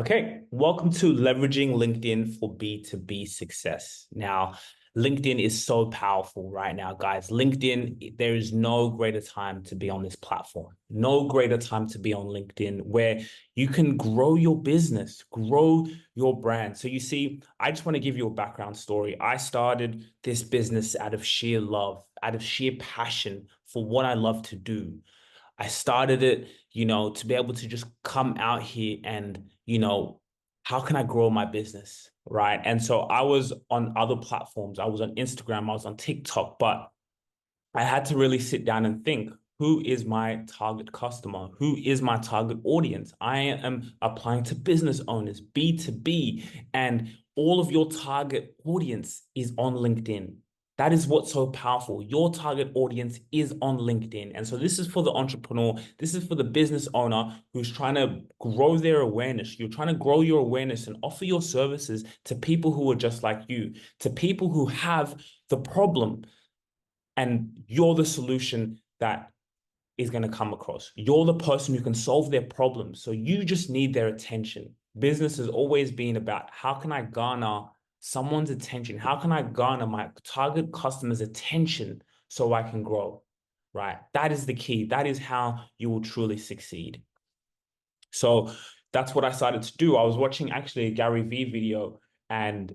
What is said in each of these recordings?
Okay, welcome to leveraging LinkedIn for B2B success. Now, LinkedIn is so powerful right now, guys. LinkedIn, there is no greater time to be on this platform. No greater time to be on LinkedIn where you can grow your business, grow your brand. So you see, I just want to give you a background story. I started this business out of sheer love, out of sheer passion for what I love to do. I started it, to be able to just come out here and, how can I grow my business? Right. And so I was on other platforms. I was on Instagram, I was on TikTok, but I had to really sit down and think, who is my target customer? Who is my target audience? I am applying to business owners, B2B, and all of your target audience is on LinkedIn. That is what's so powerful. Your target audience is on LinkedIn. And so this is for the entrepreneur. This is for the business owner who's trying to grow their awareness. You're trying to grow your awareness and offer your services to people who are just like you, to people who have the problem, and you're the solution that is going to come across. You're the person who can solve their problems. So you just need their attention. Business has always been about how can I garner someone's attention? How can I garner my target customer's attention so I can grow? Right? That is the key. That is how you will truly succeed. So that's what I started to do. I was watching actually a Gary Vee video, and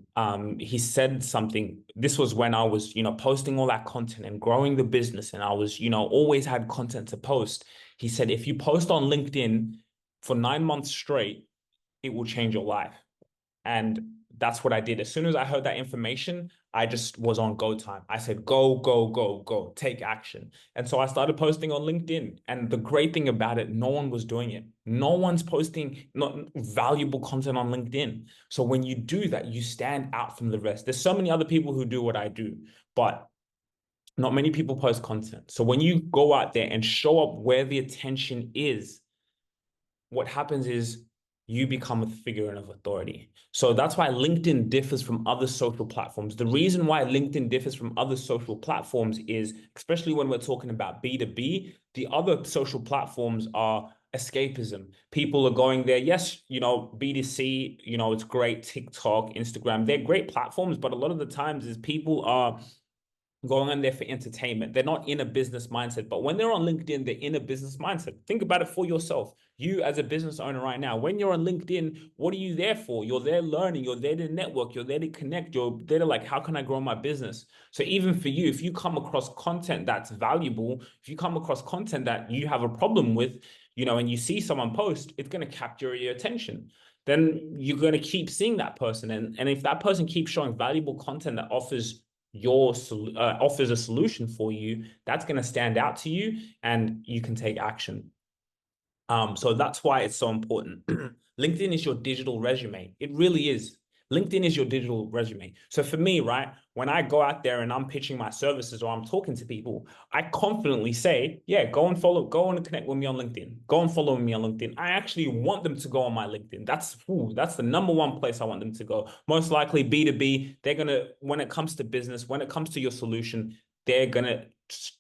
he said something. This was when I was, posting all that content and growing the business, and I was, always had content to post. He said, if you post on LinkedIn for 9 months straight, it will change your life. And that's what I did. As soon as I heard that information, I just was on go time. I said, go, go, go, go, take action. And so I started posting on LinkedIn. And the great thing about it, no one was doing it. No one's posting not valuable content on LinkedIn. So when you do that, you stand out from the rest. There's so many other people who do what I do, but not many people post content. So when you go out there and show up where the attention is, what happens is you become a figure of authority. So that's why LinkedIn differs from other social platforms. The reason why LinkedIn differs from other social platforms is, especially when we're talking about B2B, the other social platforms are escapism. People are going there. Yes, B2C, it's great. TikTok, Instagram, they're great platforms, but a lot of the times is people are going on there for entertainment. They're not in a business mindset. But when they're on LinkedIn, they're in a business mindset. Think about it for yourself. You as a business owner right now, when you're on LinkedIn, what are you there for? You're there learning, you're there to network, you're there to connect, you're there to how can I grow my business? So even for you, if you come across content that's valuable, if you come across content that you have a problem with, and you see someone post, it's going to capture your attention. Then you're going to keep seeing that person. And if that person keeps showing valuable content that offers a solution for you, that's going to stand out to you and you can take action. So that's why it's so important. LinkedIn is your digital resume. It really is. LinkedIn is your digital resume. So for me, right, when I go out there and I'm pitching my services or I'm talking to people, I confidently say, yeah, go and connect with me on LinkedIn. Go and follow me on LinkedIn. I actually want them to go on my LinkedIn. That's the number one place I want them to go. Most likely B2B, they're gonna, when it comes to business, when it comes to your solution, they're gonna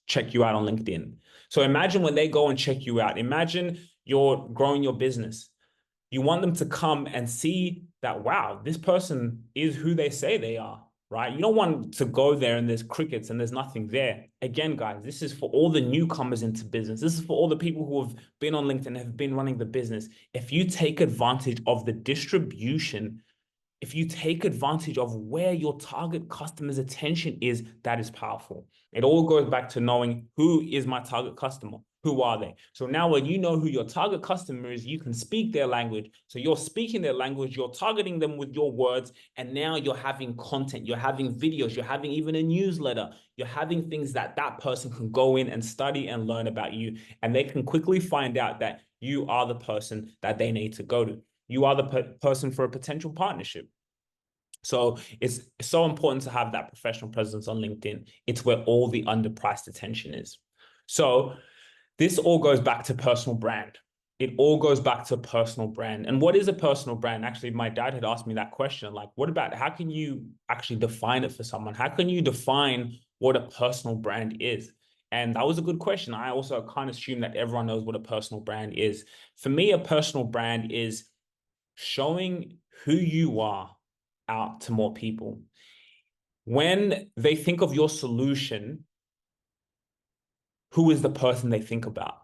check you out on LinkedIn. So imagine when they go and check you out, imagine you're growing your business. You want them to come and see that, wow, this person is who they say they are, right? You don't want to go there and there's crickets and there's nothing there. Again, guys, this is for all the newcomers into business. This is for all the people who have been on LinkedIn, have been running the business. If you take advantage of the distribution, if you take advantage of where your target customer's attention is, that is powerful. It all goes back to knowing who is my target customer. Who are they? So now when you know who your target customer is, you can speak their language. So you're speaking their language, you're targeting them with your words, and now you're having content, you're having videos, you're having even a newsletter, you're having things that that person can go in and study and learn about you, and they can quickly find out that you are the person that they need to go to. You are the person for a potential partnership. So it's so important to have that professional presence on LinkedIn. It's where all the underpriced attention is. So this all goes back to personal brand. It all goes back to personal brand. And what is a personal brand? Actually, my dad had asked me that question. Like, what about how can you actually define it for someone? How can you define what a personal brand is? And that was a good question. I also kind of assume that everyone knows what a personal brand is. For me, a personal brand is showing who you are out to more people. When they think of your solution, who is the person they think about?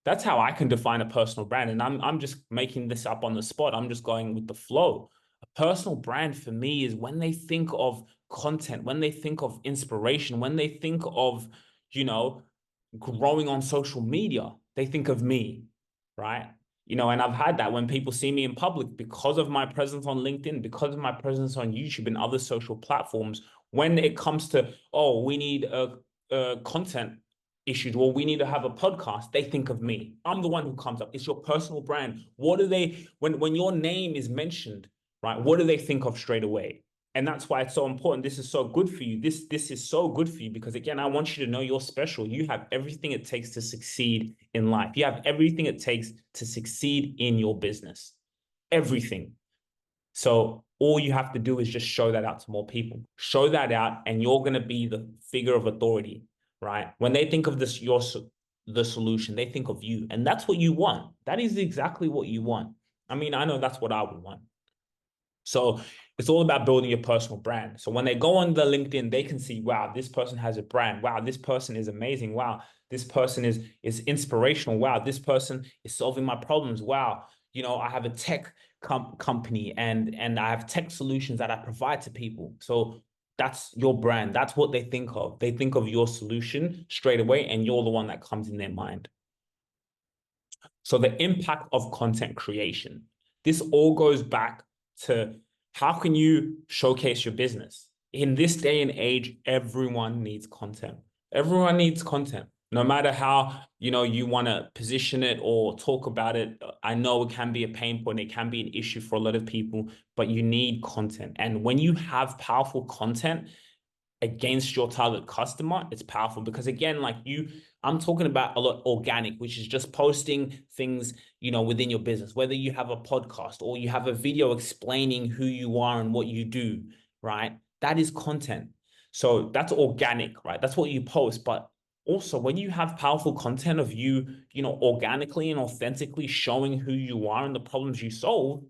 That's how I can define a personal brand. And I'm just making this up on the spot. I'm just going with the flow. A personal brand for me is when they think of content, when they think of inspiration, when they think of, you know, growing on social media, they think of me, right? And I've had that when people see me in public because of my presence on LinkedIn, because of my presence on YouTube and other social platforms. When it comes to, oh, we need a content issues, well, we need to have a podcast, they think of me. I'm the one who comes up. It's your personal brand. What do they, when your name is mentioned, right? What do they think of straight away? And that's why it's so important. This is so good for you. This is so good for you because, again, I want you to know you're special. You have everything it takes to succeed in life. You have everything it takes to succeed in your business. Everything. So all you have to do is just show that out to more people. Show that out, and you're going to be the figure of authority, right? When they think of the solution, they think of you, and that's what you want. That is exactly what you want. I mean, I know that's what I would want. So it's all about building your personal brand. So when they go on the LinkedIn, they can see, wow, this person has a brand. Wow, this person is amazing. Wow, this person is inspirational. Wow, this person is solving my problems. Wow, I have a tech company and I have tech solutions that I provide to people. So that's your brand. That's what they think of. They think of your solution straight away, and you're the one that comes in their mind. So the impact of content creation. This all goes back to how can you showcase your business? In this day and age, everyone needs content. Everyone needs content. No matter how, you want to position it or talk about it. I know it can be a pain point. It can be an issue for a lot of people, but you need content. And when you have powerful content against your target customer, it's powerful because, again, I'm talking about a lot organic, which is just posting things, within your business, whether you have a podcast or you have a video explaining who you are and what you do, right? That is content. So that's organic, right? That's what you post. But also when you have powerful content of you, organically and authentically showing who you are and the problems you solve,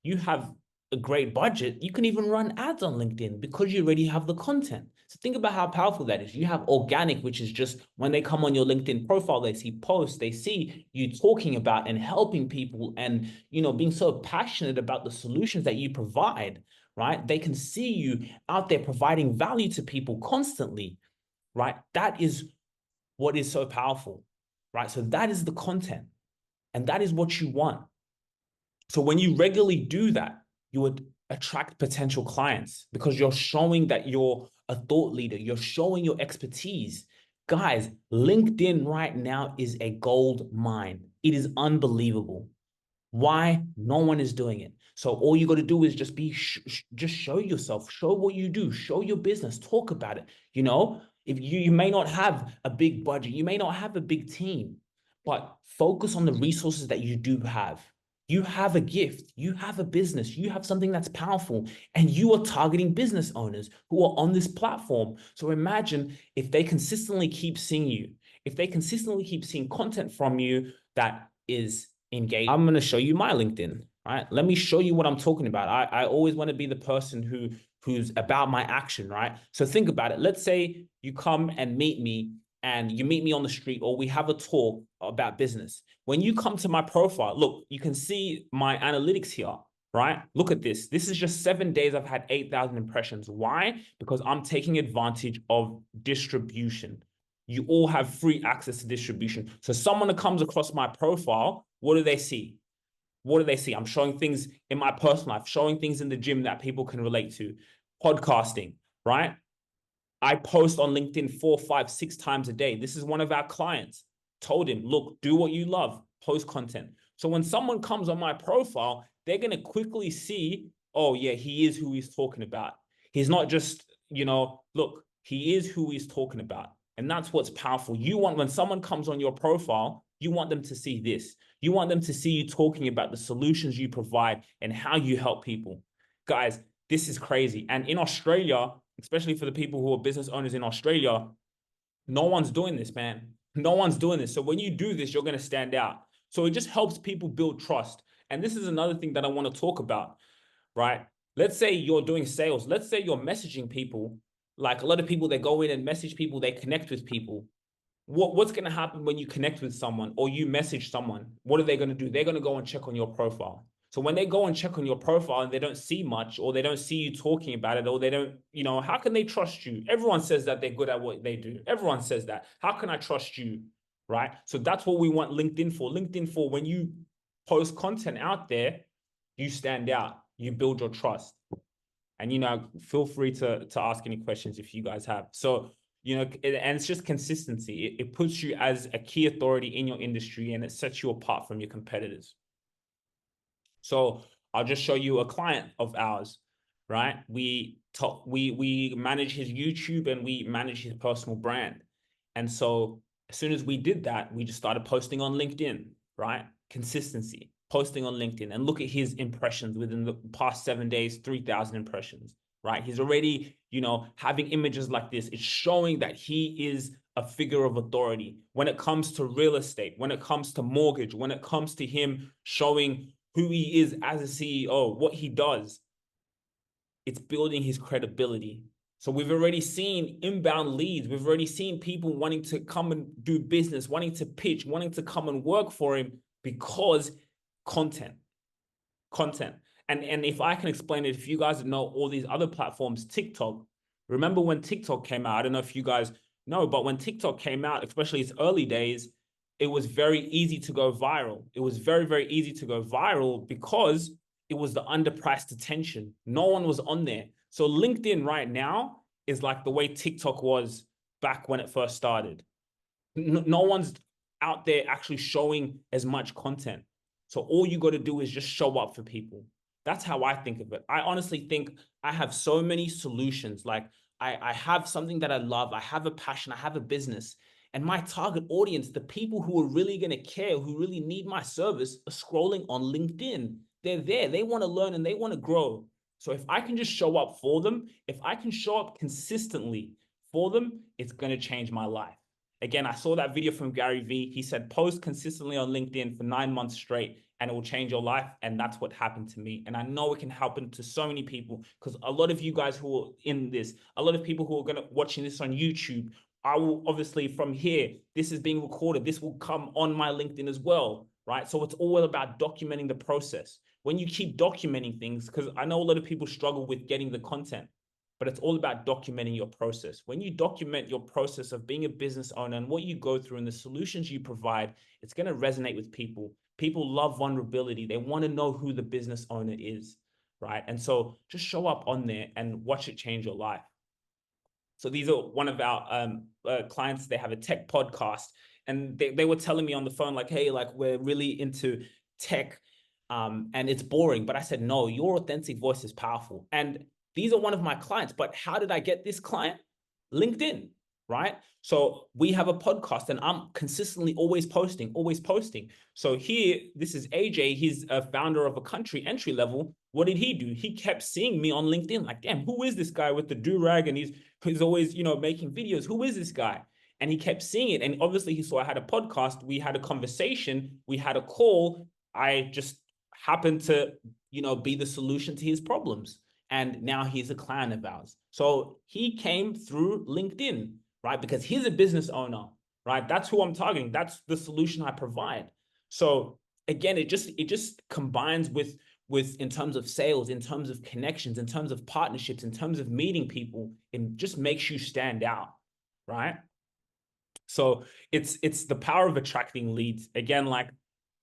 you have a great budget, you can even run ads on LinkedIn because you already have the content. So think about how powerful that is. You have organic, which is just when they come on your LinkedIn profile, they see posts, they see you talking about and helping people and, being so passionate about the solutions that you provide, right? They can see you out there providing value to people constantly, right? That is what is so powerful, right? So that is the content, and that is what you want. So when you regularly do that, you would attract potential clients because you're showing that you're a thought leader. You're showing your expertise. Guys, LinkedIn right now is a gold mine. It is unbelievable. Why? No one is doing it. So all you got to do is just just show yourself, show what you do, show your business, talk about it. If you may not have a big budget, you may not have a big team, but focus on the resources that you do have. You have a gift, you have a business, you have something that's powerful, and you are targeting business owners who are on this platform. So imagine if they consistently keep seeing you, if they consistently keep seeing content from you that is engaged. I'm going to show you my LinkedIn, right? Let me show you what I'm talking about. I always want to be the person who's about my action, right? So think about it. Let's say you come and meet me and you meet me on the street, or we have a talk about business. When you come to my profile, look, you can see my analytics here, right? Look at this. This is just 7 days. I've had 8,000 impressions. Why? Because I'm taking advantage of distribution. You all have free access to distribution. So someone that comes across my profile, what do they see? What do they see? I'm showing things in my personal life, showing things in the gym that people can relate to. Podcasting, right? I post on LinkedIn 4, 5, 6 times a day. This is one of our clients. Told him, look, do what you love, post content. So when someone comes on my profile, they're going to quickly see, oh yeah, he is who he's talking about. He's not just, look, he is who he's talking about. And that's what's powerful. When someone comes on your profile, you want them to see this. You want them to see you talking about the solutions you provide and how you help people. Guys, this is crazy. And in Australia, especially for the people who are business owners in Australia, no one's doing this, man. No one's doing this. So when you do this, you're going to stand out. So it just helps people build trust. And this is another thing that I want to talk about, right? Let's say you're doing sales. Let's say you're messaging people. Like a lot of people, they go in and message people, they connect with people. What's going to happen when you connect with someone or you message someone? What are they going to do? They're going to go and check on your profile. So when they go and check on your profile and they don't see much, or they don't see you talking about it, or they don't, how can they trust you? Everyone says that they're good at what they do. Everyone says that. How can I trust you? Right? So that's what we want LinkedIn for. LinkedIn for when you post content out there, you stand out, you build your trust. And, feel free to ask any questions if you guys have. So, and it's just consistency. It puts you as a key authority in your industry, and it sets you apart from your competitors. So I'll just show you a client of ours, right? We manage his YouTube and we manage his personal brand. And so as soon as we did that, we just started posting on LinkedIn, right? Consistency, posting on LinkedIn, and look at his impressions within the past 7 days, 3,000 impressions, right? He's already, having images like this. It's showing that he is a figure of authority when it comes to real estate, when it comes to mortgage, when it comes to him showing who he is as a CEO, what he does. It's building his credibility. So we've already seen inbound leads. We've already seen people wanting to come and do business, wanting to pitch, wanting to come and work for him because content. And if I can explain it, if you guys know all these other platforms, TikTok, remember when TikTok came out? I don't know if you guys know, but when TikTok came out, especially its early days, it was very easy to go viral. It was very, very easy to go viral because it was the underpriced attention. No one was on there. So LinkedIn right now is like the way TikTok was back when it first started. No one's out there actually showing as much content. So all you got to do is just show up for people. That's how I think of it. I honestly think I have so many solutions. Like I have something that I love. I have a passion. I have a business. And my target audience, the people who are really going to care, who really need my service, are scrolling on LinkedIn. They're there. They want to learn and they want to grow. So if I can just show up for them, if I can show up consistently for them, it's going to change my life. Again, I saw that video from Gary Vee. He said, post consistently on LinkedIn for 9 months straight and it will change your life. And that's what happened to me. And I know it can happen to so many people because a lot of you guys who are in this, a lot of people who are going to watching this on YouTube, I will obviously from here, this is being recorded. This will come on my LinkedIn as well, right? So it's all about documenting the process. When you keep documenting things, because I know a lot of people struggle with getting the content, but it's all about documenting your process. When you document your process of being a business owner and what you go through and the solutions you provide, it's going to resonate with people. People love vulnerability. They want to know who the business owner is, right? And so just show up on there and watch it change your life. So these are one of our clients. They have a tech podcast and they were telling me on the phone, like, hey, like we're really into tech and it's boring. But I said, no, your authentic voice is powerful. And these are one of my clients. But how did I get this client? LinkedIn, right? So we have a podcast and I'm consistently always posting. So here, this is AJ. He's a founder of a country entry level. What did he do? He kept seeing me on LinkedIn, like, damn, who is this guy with the do-rag? And he's always, making videos. Who is this guy? And he kept seeing it. And obviously he saw I had a podcast. We had a conversation. We had a call. I just happened to, be the solution to his problems. And now he's a client of ours. So he came through LinkedIn, right? Because he's a business owner, right? That's who I'm targeting. That's the solution I provide. So again, it just combines with in terms of sales, in terms of connections, in terms of partnerships, in terms of meeting people, it just makes you stand out, right? So it's the power of attracting leads. Again, like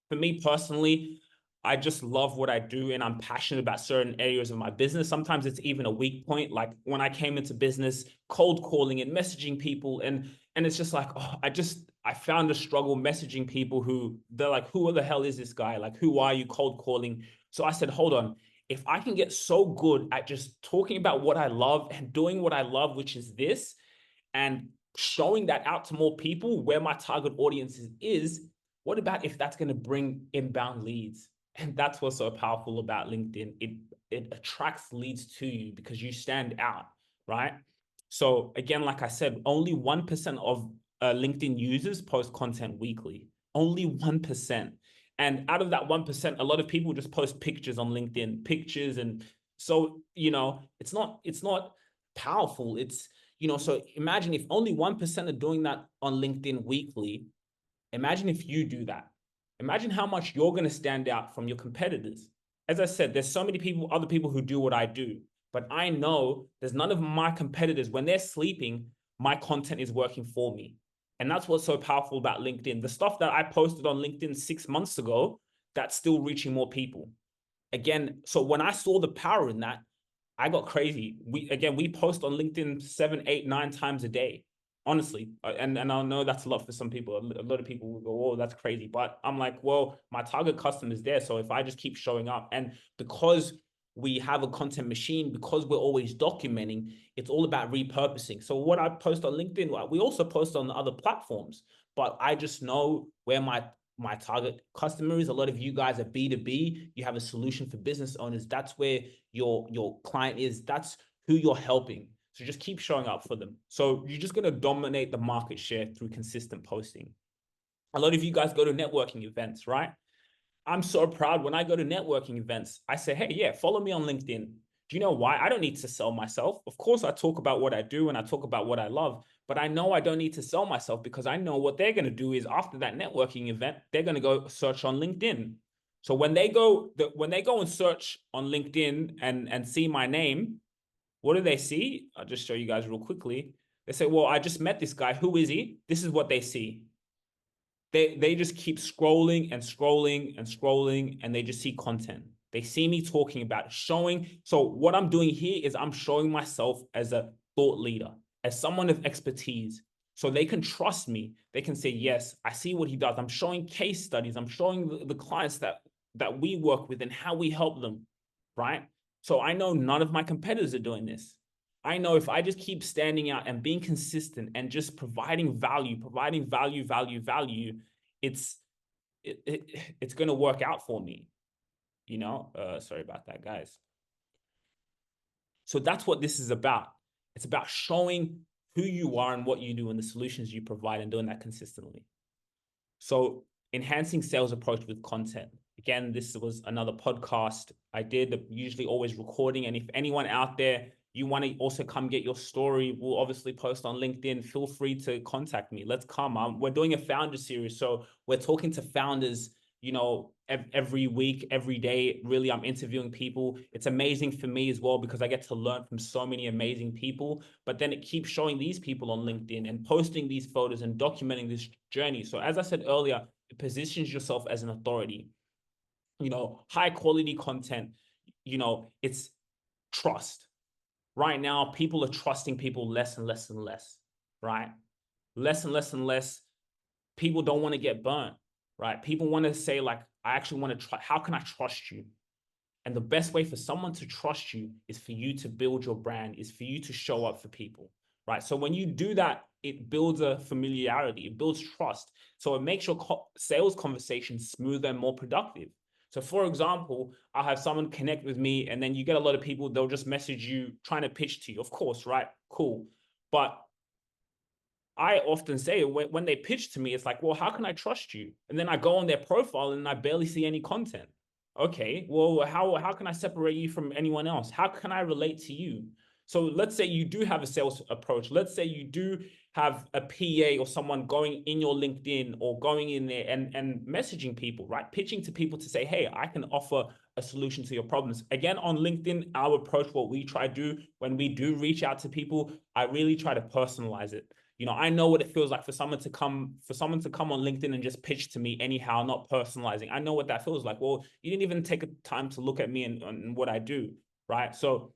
for me personally, I just love what I do and I'm passionate about certain areas of my business. Sometimes it's even a weak point. Like when I came into business, cold calling and messaging people and it's just like, oh, I found a struggle messaging people who they're like, who the hell is this guy? Like, who are you cold calling? So I said, hold on, if I can get so good at just talking about what I love and doing what I love, which is this, and showing that out to more people where my target audience is, what about if that's going to bring inbound leads? And that's what's so powerful about LinkedIn. It attracts leads to you because you stand out, right? So again, like I said, only 1% of LinkedIn users post content weekly. Only 1%. And out of that 1%, a lot of people just post pictures on LinkedIn, pictures. And so, it's not powerful. So imagine if only 1% are doing that on LinkedIn weekly. Imagine if you do that. Imagine how much you're going to stand out from your competitors. As I said, there's so many other people who do what I do, but I know there's none of my competitors, when they're sleeping, my content is working for me. And that's what's so powerful about LinkedIn. The stuff that I posted on LinkedIn 6 months ago, that's still reaching more people. Again, so when I saw the power in that, I got crazy. We post on LinkedIn 7, 8, 9 times a day, honestly. And I know that's a lot for some people. A lot of people will go, "Oh, that's crazy." But I'm like, well, my target customer is there. So if I just keep showing up, and because we have a content machine, because we're always documenting, it's all about repurposing. So what I post on LinkedIn, we also post on other platforms, but I just know where my target customer is. A lot of you guys are B2B. You have a solution for business owners. That's where your client is. That's who you're helping. So just keep showing up for them. So you're just going to dominate the market share through consistent posting. A lot of you guys go to networking events, right? I'm so proud when I go to networking events. I say, hey, yeah, follow me on LinkedIn. Do you know why? I don't need to sell myself. Of course, I talk about what I do and I talk about what I love, but I know I don't need to sell myself, because I know what they're going to do is, after that networking event, they're going to go search on LinkedIn. So when they go and search on LinkedIn and see my name, what do they see? I'll just show you guys real quickly. They say, well, I just met this guy. Who is he? This is what they see. They just keep scrolling and scrolling and scrolling, and they just see content. They see me talking about it, showing. So what I'm doing here is I'm showing myself as a thought leader, as someone of expertise. So they can trust me. They can say, yes, I see what he does. I'm showing case studies. I'm showing the clients that we work with and how we help them, right? So I know none of my competitors are doing this. I know if I just keep standing out and being consistent and just providing value, it's it's going to work out for me. Sorry about that, guys. So that's what this is about. It's about showing who you are and what you do and the solutions you provide, and doing that consistently. So enhancing sales approach with content. Again, this was another podcast I did, usually always recording. And if anyone out there, you want to also come get your story, we'll obviously post on LinkedIn. Feel free to contact me. Let's come. We're doing a founder series. So we're talking to founders, every week, every day. Really, I'm interviewing people. It's amazing for me as well, because I get to learn from so many amazing people. But then it keeps showing these people on LinkedIn and posting these photos and documenting this journey. So as I said earlier, it positions yourself as an authority. High quality content, it's trust. Right now, people are trusting people less and less and less, right? Less and less and less. People don't want to get burnt, right? People want to say, like, I actually want to try. How can I trust you? And the best way for someone to trust you is for you to build your brand, is for you to show up for people, right? So when you do that, it builds a familiarity, it builds trust. So it makes your sales conversation smoother and more productive. So for example, I'll have someone connect with me, and then you get a lot of people, they'll just message you trying to pitch to you. Of course, right? Cool. But I often say, when they pitch to me, it's like, well, how can I trust you? And then I go on their profile and I barely see any content. Okay, well, how can I separate you from anyone else? How can I relate to you? So let's say you do have a sales approach. Let's say you do have a PA or someone going in your LinkedIn or going in there and messaging people, right? Pitching to people to say, hey, I can offer a solution to your problems. Again, on LinkedIn, our approach, what we try to do when we do reach out to people, I really try to personalize it. I know what it feels like for someone to come on LinkedIn and just pitch to me anyhow, not personalizing. I know what that feels like. Well, you didn't even take a time to look at me and what I do, right? So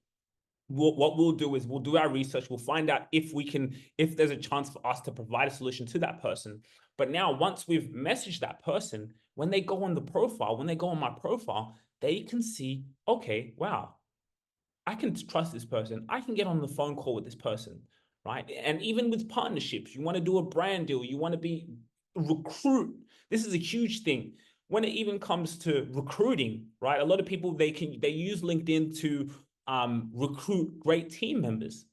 what we'll do is we'll do our research. We'll find out if there's a chance for us to provide a solution to that person. But now, once we've messaged that person, when they go on my profile, they can see, okay, wow, I can trust this person. I can get on the phone call with this person, right? And even with partnerships, you want to do a brand deal, you want to recruit. This is a huge thing. When it even comes to recruiting, right? A lot of people, they use LinkedIn to recruit great team members.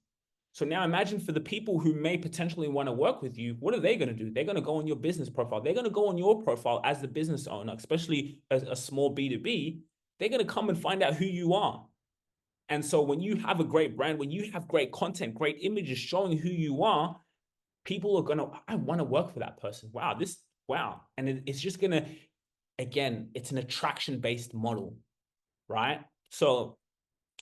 So now imagine for the people who may potentially want to work with you, what are they going to do? They're going to go on your business profile. They're going to go on your profile as the business owner, especially as a small B2B. They're going to come and find out who you are. And so when you have a great brand, when you have great content, great images showing who you are, people are going to, I want to work for that person. Wow. And it's just going to, again, it's an attraction-based model, right? So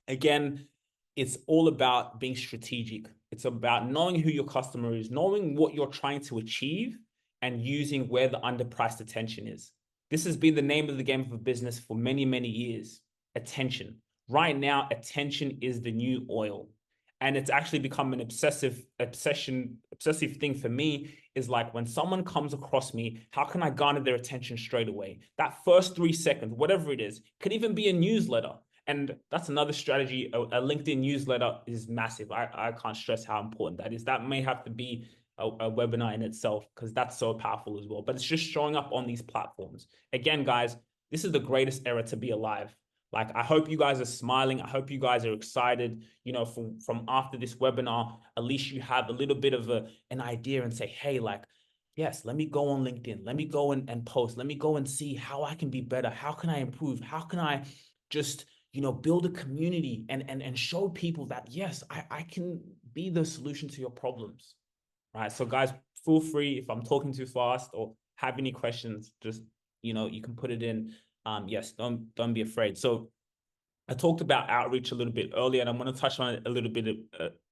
again, it's all about being strategic. It's about knowing who your customer is, knowing what you're trying to achieve, and using where the underpriced attention is. This has been the name of the game of a business for many, many years. Attention. Right now, attention is the new oil. And it's actually become an obsessive thing for me is like when someone comes across me, how can I garner their attention straight away? That first 3 seconds, whatever it is, could even be a newsletter. And that's another strategy. A LinkedIn newsletter is massive. I can't stress how important that is. That may have to be a webinar in itself because that's so powerful as well. But it's just showing up on these platforms. Again, guys, this is the greatest era to be alive. Like, I hope you guys are smiling. I hope you guys are excited, from after this webinar, at least you have a little bit of an idea and say, hey, like, yes, let me go on LinkedIn. Let me go and post. Let me go and see how I can be better. How can I improve? How can I just, build a community and show people that, yes, I can be the solution to your problems, right? So guys, feel free if I'm talking too fast or have any questions, just, you can put it in. Yes, don't be afraid. So I talked about outreach a little bit earlier, and I'm going to touch on it a little bit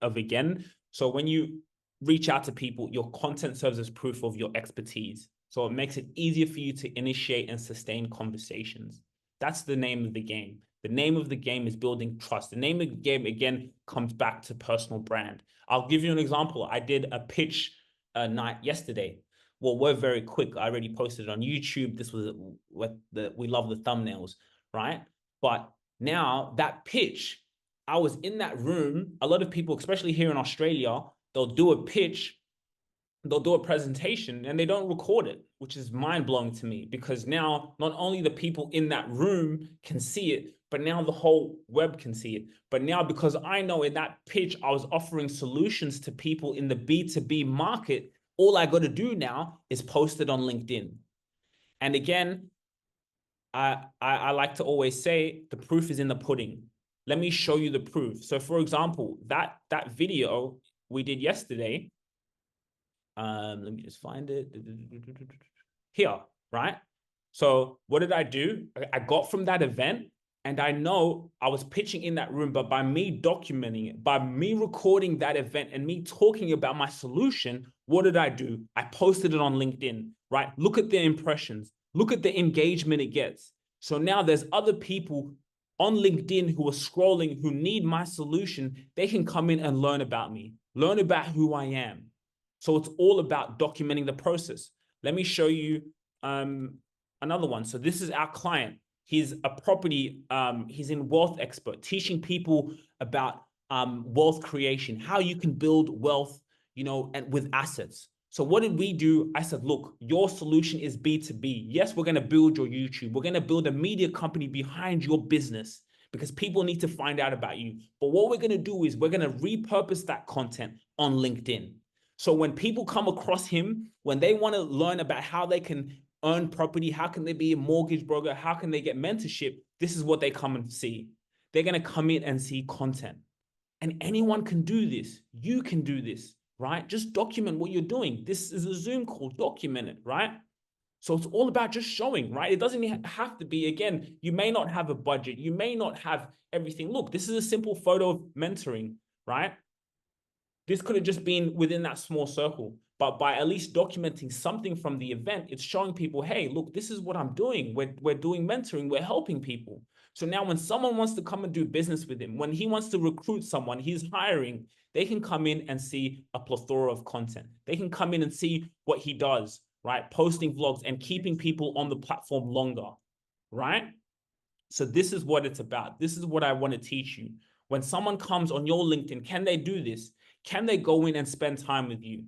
of again. So when you reach out to people, your content serves as proof of your expertise. So it makes it easier for you to initiate and sustain conversations. That's the name of the game. The name of the game is building trust. The name of the game, again, comes back to personal brand. I'll give you an example. I did a pitch night yesterday. Well, we're very quick. I already posted it on YouTube. This was what we love the thumbnails, right? But now that pitch, I was in that room. A lot of people, especially here in Australia, they'll do a pitch, they'll do a presentation and they don't record it, which is mind-blowing to me because now not only the people in that room can see it, but now the whole web can see it. But now because I know in that pitch, I was offering solutions to people in the B2B market, all I got to do now is post it on LinkedIn. And again, I like to always say the proof is in the pudding. Let me show you the proof. So for example, that video we did yesterday, let me just find it here, right? So what did I do? I got from that event and I know I was pitching in that room, but by me documenting it, by me recording that event and me talking about my solution, what did I do? I posted it on LinkedIn, right? Look at the impressions. Look at the engagement it gets. So now there's other people on LinkedIn who are scrolling, who need my solution. They can come in and learn about me, learn about who I am. So it's all about documenting the process. Let me show you another one. So this is our client. He's a property, he's in Wealth Expert, teaching people about wealth creation, how you can build wealth, and with assets. So what did we do? I said, look, your solution is B2B. Yes, we're going to build your YouTube. We're going to build a media company behind your business because people need to find out about you. But what we're going to do is we're going to repurpose that content on LinkedIn. So when people come across him, when they want to learn about how they can earn property, how can they be a mortgage broker, how can they get mentorship, this is what they come and see. They're going to come in and see content. And anyone can do this. You can do this, right? Just document what you're doing. This is a Zoom call, document it, right? So it's all about just showing, right? It doesn't have to be, again, you may not have a budget. You may not have everything. Look, this is a simple photo of mentoring, right? This could have just been within that small circle, but by at least documenting something from the event, it's showing people, hey, look, this is what I'm doing. We're doing mentoring. We're helping people. So now when someone wants to come and do business with him, when he wants to recruit someone, he's hiring, they can come in and see a plethora of content. They can come in and see what he does, right? Posting vlogs and keeping people on the platform longer, right? So this is what it's about. This is what I want to teach you. When someone comes on your LinkedIn, can they do this? Can they go in and spend time with you?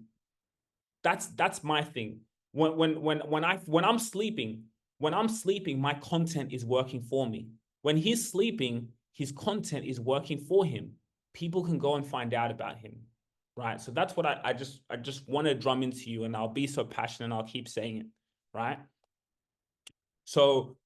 That's my thing. When I'm sleeping, my content is working for me. When he's sleeping, his content is working for him. People can go and find out about him. right? So that's what I just want to drum into you, and I'll be so passionate and I'll keep saying it, right? So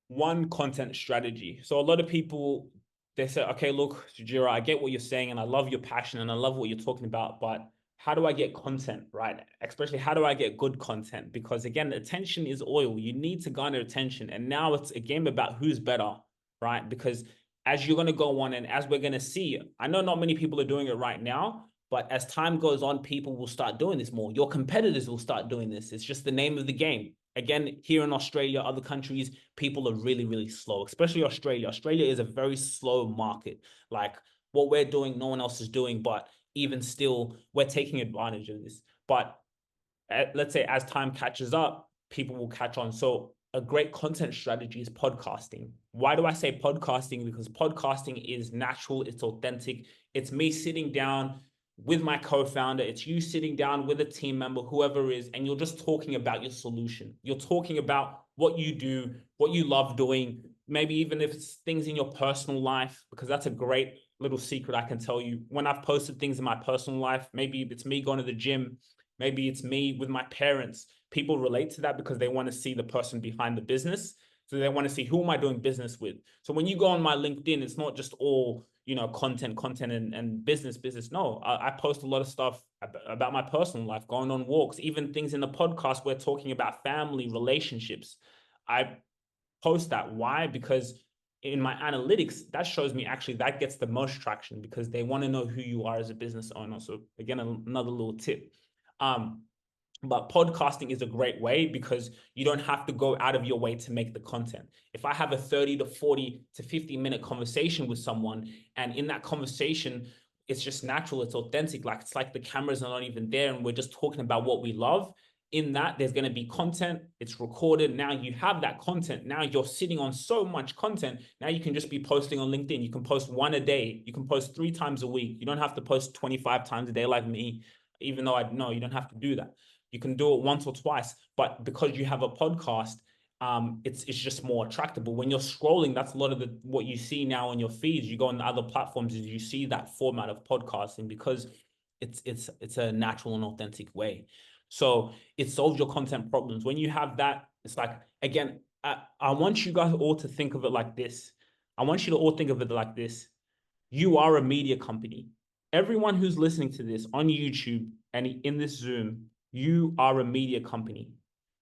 one, content strategy. So a lot of people, they say, okay, look, Jira, I get what you're saying and I love your passion and I love what you're talking about, but how do I get content, right? Especially how do I get good content? Because again, attention is oil. You need to garner attention. And now it's a game about who's better, right? Because as you're going to go on and as we're going to see, I know not many people are doing it right now, but as time goes on, people will start doing this more. Your competitors will start doing this. It's just the name of the game. Again, here in Australia, other countries, people are really, really slow, especially Australia. Australia is a very slow market. Like what we're doing, no one else is doing, but even still, we're taking advantage of this. But let's say as time catches up, people will catch on. So a great content strategy is podcasting. Why do I say podcasting? Because podcasting is natural, it's authentic. It's me sitting down with my co-founder, it's you sitting down with a team member, whoever it is, and you're just talking about your solution. You're talking about what you do, what you love doing, maybe even if it's things in your personal life, because that's a great little secret I can tell you. When I've posted things in my personal life, maybe it's me going to the gym, maybe it's me with my parents. People relate to that because they want to see the person behind the business. So they want to see who am I doing business with. So when you go on my LinkedIn, it's not just all, content and business. No, I post a lot of stuff about my personal life, going on walks, even things in the podcast. We're talking about family, relationships. I post that. Why? Because in my analytics, that shows me actually that gets the most traction because they want to know who you are as a business owner. So again, another little tip. Um, but podcasting is a great way because you don't have to go out of your way to make the content. If I have a 30 to 40 to 50-minute conversation with someone, and in that conversation, it's just natural, it's authentic, like it's like the cameras are not even there and we're just talking about what we love. In that, there's going to be content, it's recorded. Now you have that content. Now you're sitting on so much content. Now you can just be posting on LinkedIn. You can post one a day. You can post 3 times a week. You don't have to post 25 times a day like me, even though I know you don't have to do that. You can do it once or twice, but because you have a podcast, it's just more attractable. When you're scrolling, that's a lot of what you see now on your feeds. You go on other platforms, is you see that format of podcasting because it's a natural and authentic way. So it solves your content problems. When you have that, it's like, again, I want you guys all to think of it like this. I want you to all think of it like this. You are a media company. Everyone who's listening to this on YouTube and in this Zoom, you are a media company.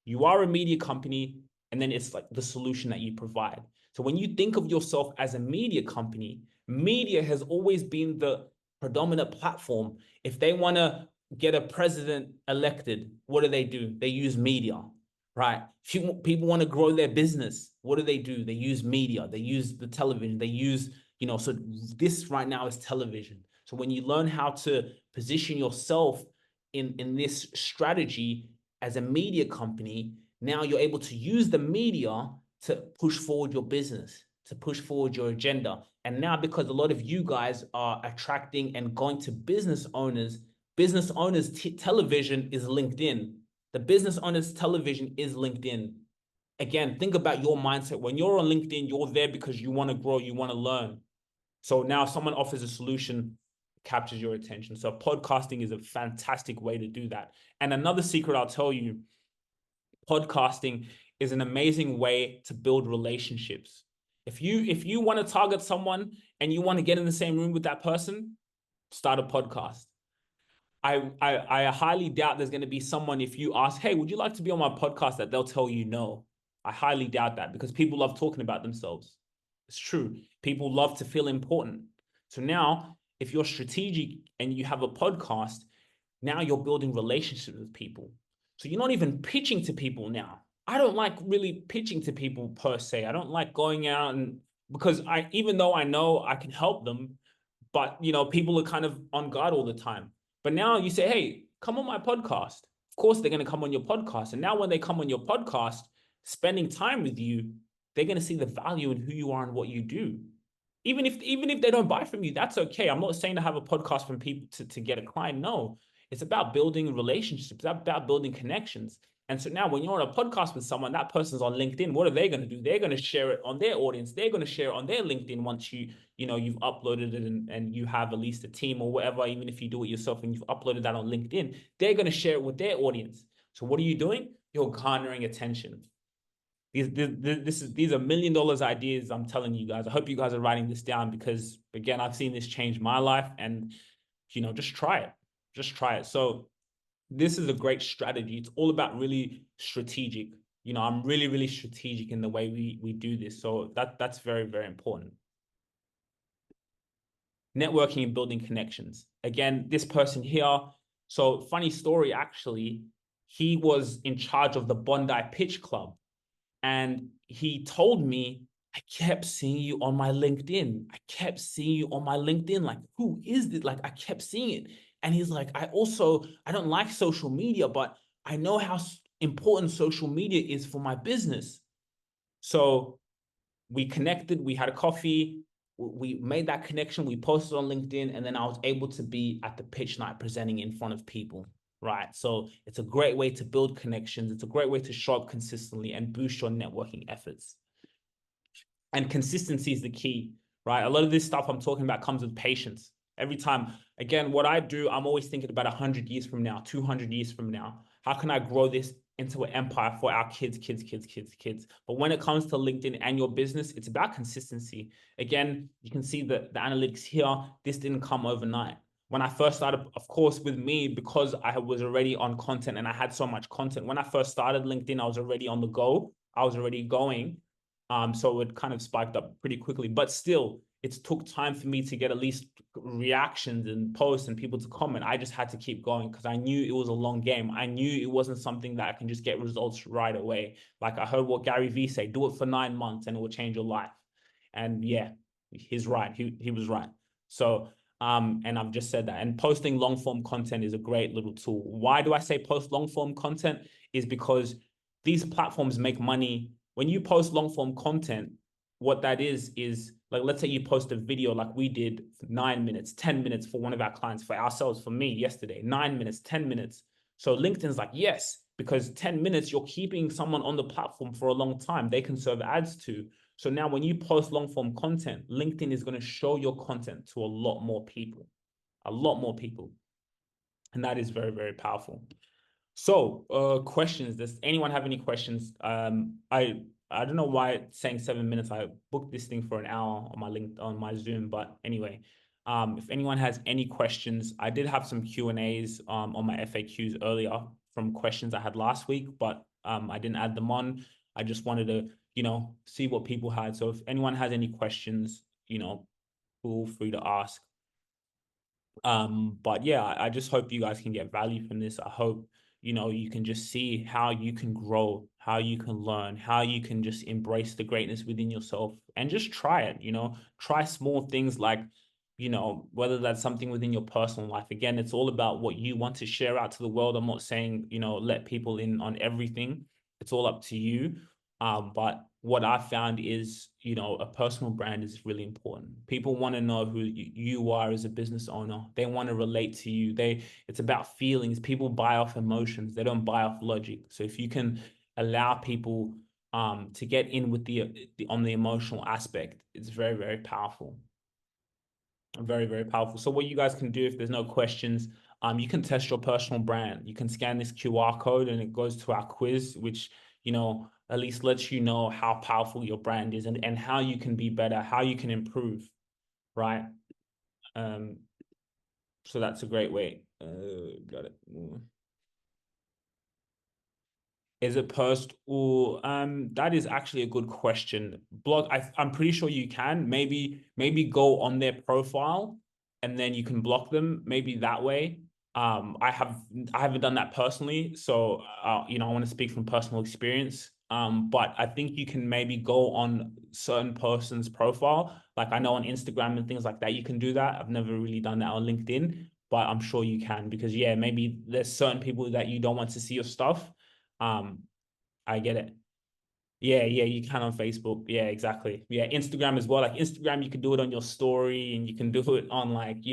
You are a media company, and then it's like the solution that you provide. So when you think of yourself as a media company, media has always been the predominant platform. If they want to get a president elected, what do? They use media, right? People want to grow their business. What do? They use media. They use the television. They use, so this right now is television. So when you learn how to position yourself in this strategy as a media company, now you're able to use the media to push forward your business, to push forward your agenda. And now because a lot of you guys are attracting and going to business owners television is LinkedIn. The business owners television is LinkedIn. Again, think about your mindset. When you're on LinkedIn, you're there because you want to grow, you want to learn. So now if someone offers a solution, captures your attention. So podcasting is a fantastic way to do that. And another secret I'll tell you, podcasting is an amazing way to build relationships. If you want to target someone and you want to get in the same room with that person, start a podcast. I highly doubt there's going to be someone, if you ask, hey, would you like to be on my podcast, that they'll tell you no. I highly doubt that because people love talking about themselves. It's true. People love to feel important. So now, if you're strategic and you have a podcast, now you're building relationships with people. So you're not even pitching to people now. I don't like really pitching to people per se. I don't like going out and because even though I know I can help them, but people are kind of on guard all the time. But now you say, hey, come on my podcast. Of course, they're going to come on your podcast. And now when they come on your podcast, spending time with you, they're going to see the value in who you are and what you do. Even if they don't buy from you, that's okay. I'm not saying to have a podcast from people to get a client. No, it's about building relationships. It's about building connections. And so now when you're on a podcast with someone, that person's on LinkedIn, what are they going to do? They're going to share it on their audience. They're going to share it on their LinkedIn once you've uploaded it and you have at least a team or whatever, even if you do it yourself and you've uploaded that on LinkedIn, they're going to share it with their audience. So what are you doing? You're garnering attention. These are $1 million ideas I'm telling you guys. I hope you guys are writing this down because, again, I've seen this change my life and, just try it. Just try it. So this is a great strategy. It's all about really strategic. I'm really, really strategic in the way we do this. So that's very, very important. Networking and building connections. Again, this person here. So funny story, actually, he was in charge of the Bondi Pitch Club. And he told me, I kept seeing you on my LinkedIn. I kept seeing you on my LinkedIn. Like, who is this? Like, I kept seeing it. And he's like, I don't like social media, but I know how important social media is for my business. So we connected, we had a coffee, we made that connection, we posted on LinkedIn, and then I was able to be at the pitch night presenting in front of people. Right. So it's a great way to build connections. It's a great way to show up consistently and boost your networking efforts. And consistency is the key, right? A lot of this stuff I'm talking about comes with patience. Every time, again, what I do, I'm always thinking about 100 years from now, 200 years from now. How can I grow this into an empire for our kids? But when it comes to LinkedIn and your business, it's about consistency. Again, you can see the analytics here. This didn't come overnight. When I first started, of course, with me, because I was already on content and I had so much content. When I first started LinkedIn, I was already on the go. I was already going. So it kind of spiked up pretty quickly. But still, it took time for me to get at least reactions and posts and people to comment. I just had to keep going because I knew it was a long game. I knew it wasn't something that I can just get results right away. Like I heard what Gary Vee say, do it for 9 months and it will change your life. And yeah, he's right. He was right. So and I've just said that. And posting long form content is a great little tool. Why do I say post long form content? Is because these platforms make money. When you post long form content, what that is like, let's say you post a video like we did, 9 minutes, 10 minutes for one of our clients, for ourselves, for me yesterday, 9 minutes, 10 minutes. So LinkedIn's like, yes, because 10 minutes, you're keeping someone on the platform for a long time. They can serve ads to. So now when you post long form content, LinkedIn is going to show your content to a lot more people, And that is very, very powerful. So questions, does anyone have any questions? I don't know why it's saying 7 minutes. I booked this thing for an hour on my link on my Zoom, but anyway, if anyone has any questions, I did have some Q&As on my FAQs earlier from questions I had last week, but I didn't add them on. I just wanted to, see what people had. So if anyone has any questions, feel free to ask. But yeah, I just hope you guys can get value from this. I hope, you can just see how you can grow, how you can learn, how you can just embrace the greatness within yourself and just try it, try small things like, whether that's something within your personal life. Again, it's all about what you want to share out to the world. I'm not saying, let people in on everything. It's all up to you. But what I found is, a personal brand is really important. People want to know who you are as a business owner. They want to relate to you. It's about feelings. People buy off emotions. They don't buy off logic. So if you can allow people to get in with on the emotional aspect, it's very, very powerful. Very, very powerful. So what you guys can do, if there's no questions, you can test your personal brand. You can scan this QR code and it goes to our quiz, which, at least lets you know how powerful your brand is and how you can be better, how you can improve, right? So that's a great way. Got it. Is it post or that is actually a good question. Block, I'm pretty sure you can. Maybe go on their profile and then you can block them. Maybe that way. I haven't done that personally, so I want to speak from personal experience. But I think you can maybe go on certain person's profile. Like I know on Instagram and things like that, you can do that. I've never really done that on LinkedIn, but I'm sure you can because yeah, maybe there's certain people that you don't want to see your stuff. I get it. Yeah, you can on Facebook. Yeah, exactly. Yeah, Instagram as well. Like Instagram, you can do it on your story and you can do it on like,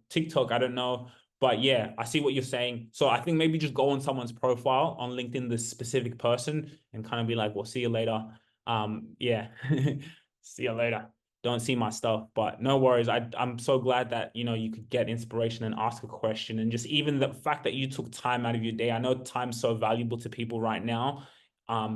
TikTok. I don't know. But yeah, I see what you're saying. So I think maybe just go on someone's profile on LinkedIn, this specific person, and kind of be like, well, see you later. Yeah. See you later. Don't see my stuff, but no worries. I'm so glad that you could get inspiration and ask a question, and just even the fact that you took time out of your day. I know time's so valuable to people right now.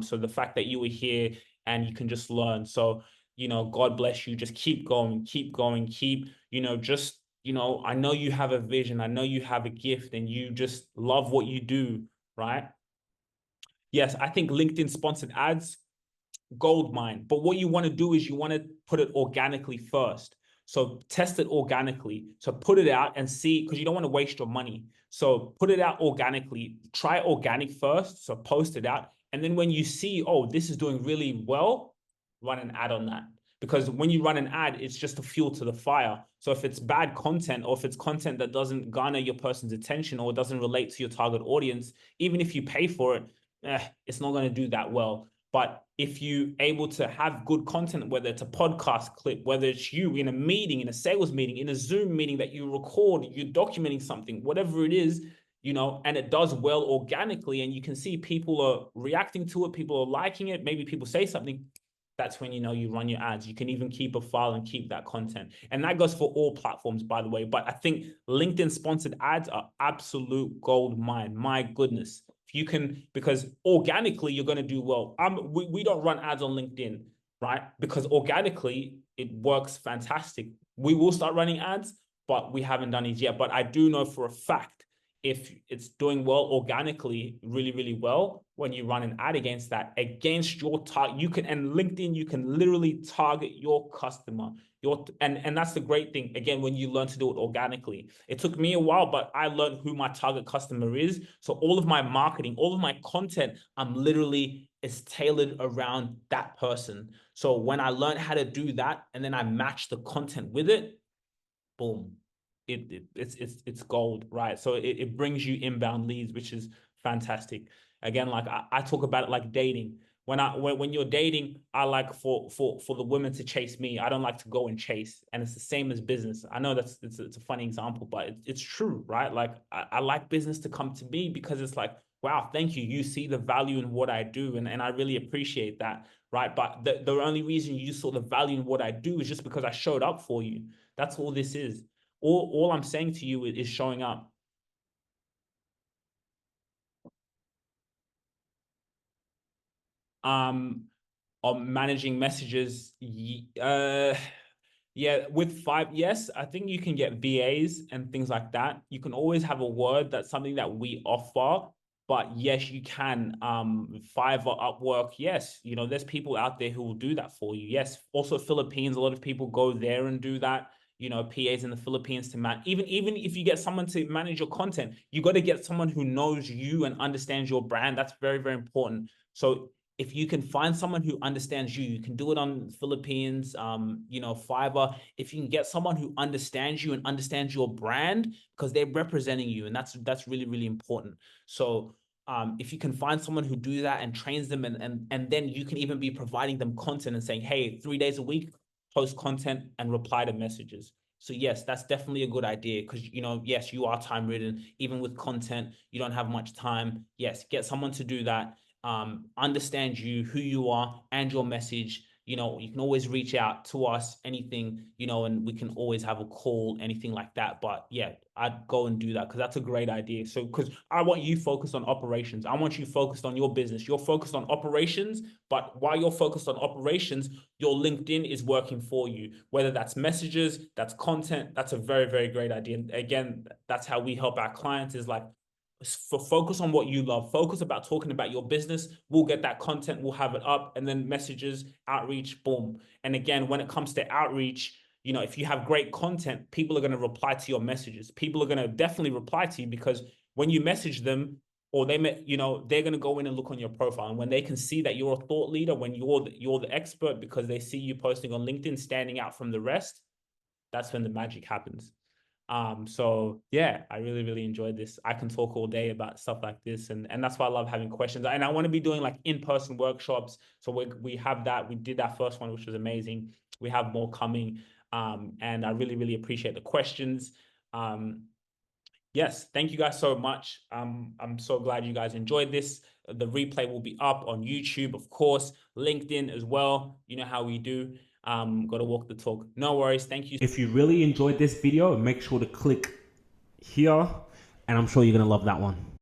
So the fact that you were here and you can just learn. So, God bless you. Just keep going, keep going, just, I know you have a vision. I know you have a gift and you just love what you do, right? Yes, I think LinkedIn sponsored ads, gold mine. But what you want to do is you want to put it organically first. So test it organically. So put it out and see, because you don't want to waste your money. So put it out organically. Try organic first. So post it out. And then when you see, oh, this is doing really well, run an ad on that. Because when you run an ad, it's just a fuel to the fire. So if it's bad content, or if it's content that doesn't garner your person's attention or doesn't relate to your target audience, even if you pay for it, it's not going to do that well. But if you able to have good content, whether it's a podcast clip, whether it's you in a meeting, in a sales meeting, in a Zoom meeting that you record, you're documenting something, whatever it is, and it does well organically, and you can see people are reacting to it, people are liking it, maybe people say something, that's when you run your ads. You can even keep a file and keep that content. And that goes for all platforms, by the way. But I think LinkedIn sponsored ads are absolute gold mine. My goodness. If you can, because organically you're going to do well. We don't run ads on LinkedIn, right? Because organically it works fantastic. We will start running ads, but we haven't done it yet. But I do know for a fact, if it's doing well organically, really, really well, when you run an ad against that, against your target, and LinkedIn, you can literally target your customer. And that's the great thing. Again, when you learn to do it organically, it took me a while, but I learned who my target customer is. So all of my marketing, all of my content, is tailored around that person. So when I learned how to do that, and then I match the content with it, boom, it's gold, right? So it brings you inbound leads, which is fantastic. Again, like I talk about it like dating. When you're dating, I like for the women to chase me. I don't like to go and chase. And it's the same as business. I know it's a funny example, but it's true, right? Like I like business to come to me because it's like, wow, thank you. You see the value in what I do, and I really appreciate that, right? But the only reason you saw the value in what I do is just because I showed up for you. That's all this is. All I'm saying to you is showing up. Um, on managing messages, yeah, with five, yes, I think you can get VAs and things like that. You can always have a word. That's something that we offer. But yes, you can. Fiverr, Upwork, yes, there's people out there who will do that for you. Yes, also Philippines, a lot of people go there and do that. PAs in the Philippines to manage. Even if you get someone to manage your content, you got to get someone who knows you and understands your brand. That's very, very important. So if you can find someone who understands you, you can do it on Philippines, Fiverr. If you can get someone who understands you and understands your brand, because they're representing you, and that's really, really important. So if you can find someone who do that and trains them, and then you can even be providing them content and saying, hey, 3 days a week, post content and reply to messages. So yes, that's definitely a good idea because yes, you are time ridden. Even with content, you don't have much time. Yes, get someone to do that. Understand you, who you are, and your message. You can always reach out to us, anything, and we can always have a call, anything like that. But yeah, I'd go and do that because that's a great idea. So, because I want you focused on operations, I want you focused on your business. You're focused on operations, but while you're focused on operations, your LinkedIn is working for you. Whether that's messages, that's content, that's a very, very great idea. And again, that's how we help our clients is like, focus on what you love, focus about talking about your business. We'll get that content, we'll have it up, and then messages, outreach, boom. And again, when it comes to outreach, if you have great content, people are going to reply to your messages. People are going to definitely reply to you because when you message them, or they're going to go in and look on your profile, and when they can see that you're a thought leader, when you're the expert, because they see you posting on LinkedIn, standing out from the rest, that's when the magic happens. So yeah, I really, really enjoyed this. I can talk all day about stuff like this, and that's why I love having questions. And I want to be doing like in-person workshops. So we have that. We did that first one, which was amazing. We have more coming. And I really, really appreciate the questions. Um, Yes, thank you guys so much. I'm so glad you guys enjoyed this. The replay will be up on YouTube, of course, LinkedIn as well. You know how we do. Got to walk the talk. No worries. Thank you. If you really enjoyed this video, make sure to click here, and I'm sure you're gonna love that one.